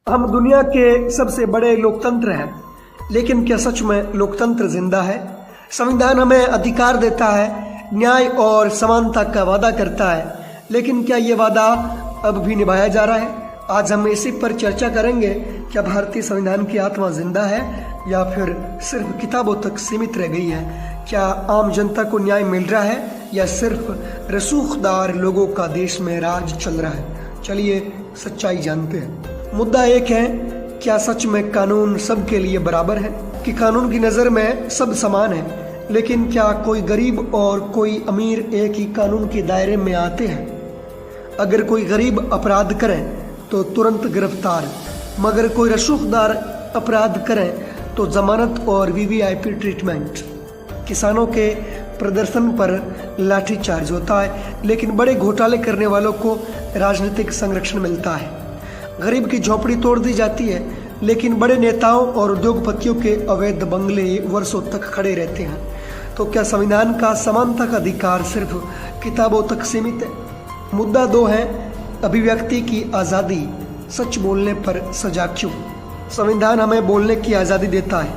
हम दुनिया के सबसे बड़े लोकतंत्र हैं, लेकिन क्या सच में लोकतंत्र जिंदा है? संविधान हमें अधिकार देता है, न्याय और समानता का वादा करता है, लेकिन क्या ये वादा अब भी निभाया जा रहा है? आज हम इसी पर चर्चा करेंगे। क्या भारतीय संविधान की आत्मा जिंदा है या फिर सिर्फ किताबों तक सीमित रह गई है? क्या आम जनता को न्याय मिल रहा है या सिर्फ रसूखदार लोगों का देश में राज चल रहा है? चलिए सच्चाई जानते हैं। मुद्दा एक है, क्या सच में कानून सबके लिए बराबर है? कि कानून की नज़र में सब समान है, लेकिन क्या कोई गरीब और कोई अमीर एक ही कानून के दायरे में आते हैं? अगर कोई गरीब अपराध करे तो तुरंत गिरफ्तार, मगर कोई रसूखदार अपराध करे तो जमानत और वीवीआईपी ट्रीटमेंट। किसानों के प्रदर्शन पर लाठीचार्ज होता है, लेकिन बड़े घोटाले करने वालों को राजनीतिक संरक्षण मिलता है। गरीब की झोपड़ी तोड़ दी जाती है, लेकिन बड़े नेताओं और उद्योगपतियों के अवैध बंगले वर्षों तक खड़े रहते हैं। तो क्या संविधान का समानता का अधिकार सिर्फ किताबों तक सीमित है? मुद्दा दो है, अभिव्यक्ति की आज़ादी, सच बोलने पर सजा क्यों? संविधान हमें बोलने की आज़ादी देता है,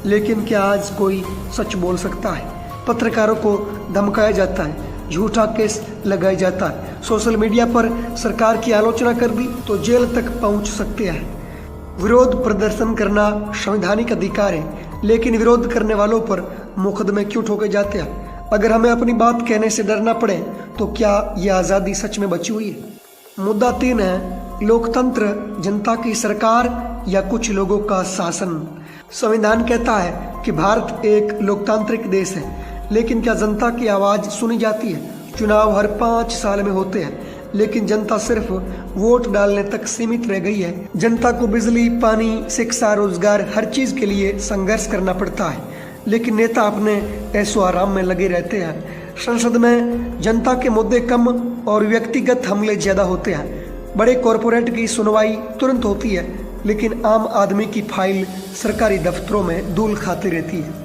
लेकिन क्या आज कोई सच बोल सकता है? पत्रकारों को धमकाया जाता है, झूठा केस लगाया जाता है, सोशल मीडिया पर सरकार की आलोचना कर दी तो जेल तक पहुंच सकते हैं। विरोध प्रदर्शन करना संवैधानिक अधिकार है, लेकिन विरोध करने वालों पर मुकदमे क्यों ठोके जाते हैं? अगर हमें अपनी बात कहने से डरना पड़े तो क्या यह आज़ादी सच में बची हुई है? मुद्दा तीन है, लोकतंत्र जनता की सरकार या कुछ लोगों का शासन। संविधान कहता है कि भारत एक लोकतांत्रिक देश है, लेकिन क्या जनता की आवाज़ सुनी जाती है? चुनाव हर 5 साल में होते हैं, लेकिन जनता सिर्फ वोट डालने तक सीमित रह गई है। जनता को बिजली, पानी, शिक्षा, रोजगार हर चीज के लिए संघर्ष करना पड़ता है, लेकिन नेता अपने ऐशो आराम में लगे रहते हैं। संसद में जनता के मुद्दे कम और व्यक्तिगत हमले ज्यादा होते हैं। बड़े कॉरपोरेट की सुनवाई तुरंत होती है, लेकिन आम आदमी की फाइल सरकारी दफ्तरों में धूल खाती रहती है।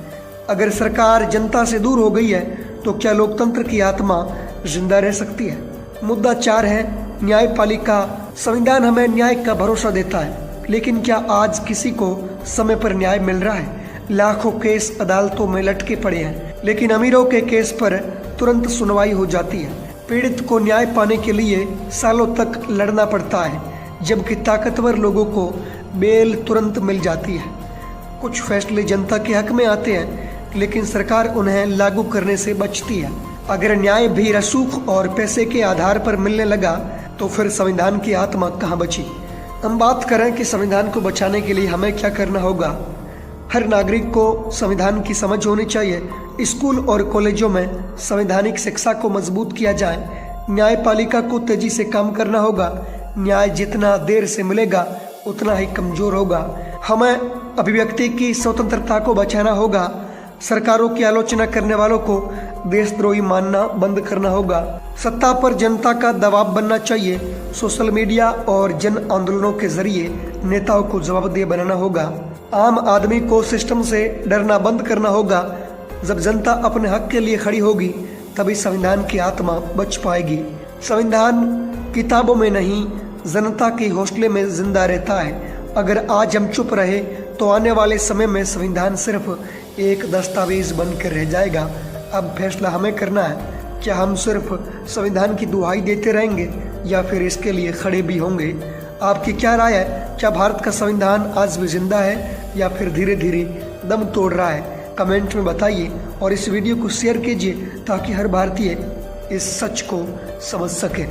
अगर सरकार जनता से दूर हो गई है तो क्या लोकतंत्र की आत्मा जिंदा रह सकती है? मुद्दा 4 है, न्यायपालिका। संविधान हमें न्याय का भरोसा देता है, लेकिन क्या आज किसी को समय पर न्याय मिल रहा है? लाखों केस अदालतों में लटके पड़े हैं, लेकिन अमीरों के केस पर तुरंत सुनवाई हो जाती है। पीड़ित को न्याय पाने के लिए सालों तक लड़ना पड़ता है, जबकि ताकतवर लोगों को बेल तुरंत मिल जाती है। कुछ फैसले जनता के हक में आते हैं, लेकिन सरकार उन्हें लागू करने से बचती है। अगर न्याय भी रसूख और पैसे के आधार पर मिलने लगा तो फिर संविधान की आत्मा कहाँ बची? हम बात करें कि संविधान को बचाने के लिए हमें क्या करना होगा। हर नागरिक को संविधान की समझ होनी चाहिए। स्कूल और कॉलेजों में संवैधानिक शिक्षा को मजबूत किया जाए। न्यायपालिका को तेजी से काम करना होगा। न्याय जितना देर से मिलेगा उतना ही कमजोर होगा। हमें अभिव्यक्ति की स्वतंत्रता को बचाना होगा। सरकारों की आलोचना करने वालों को देशद्रोही मानना बंद करना होगा। सत्ता पर जनता का दबाव बनना चाहिए। सोशल मीडिया और जन आंदोलनों के जरिए नेताओं को जवाबदेह बनाना होगा। आम आदमी को सिस्टम से डरना बंद करना होगा। जब जनता अपने हक के लिए खड़ी होगी तभी संविधान की आत्मा बच पाएगी। संविधान किताबों में नहीं, जनता के हौसले में जिंदा रहता है। अगर आज हम चुप रहे तो आने वाले समय में संविधान सिर्फ एक दस्तावेज बनकर रह जाएगा। अब फैसला हमें करना है, क्या हम सिर्फ संविधान की दुहाई देते रहेंगे या फिर इसके लिए खड़े भी होंगे? आपकी क्या राय है? क्या भारत का संविधान आज भी जिंदा है या फिर धीरे धीरे दम तोड़ रहा है? कमेंट में बताइए और इस वीडियो को शेयर कीजिए ताकि हर भारतीय इस सच को समझ सके।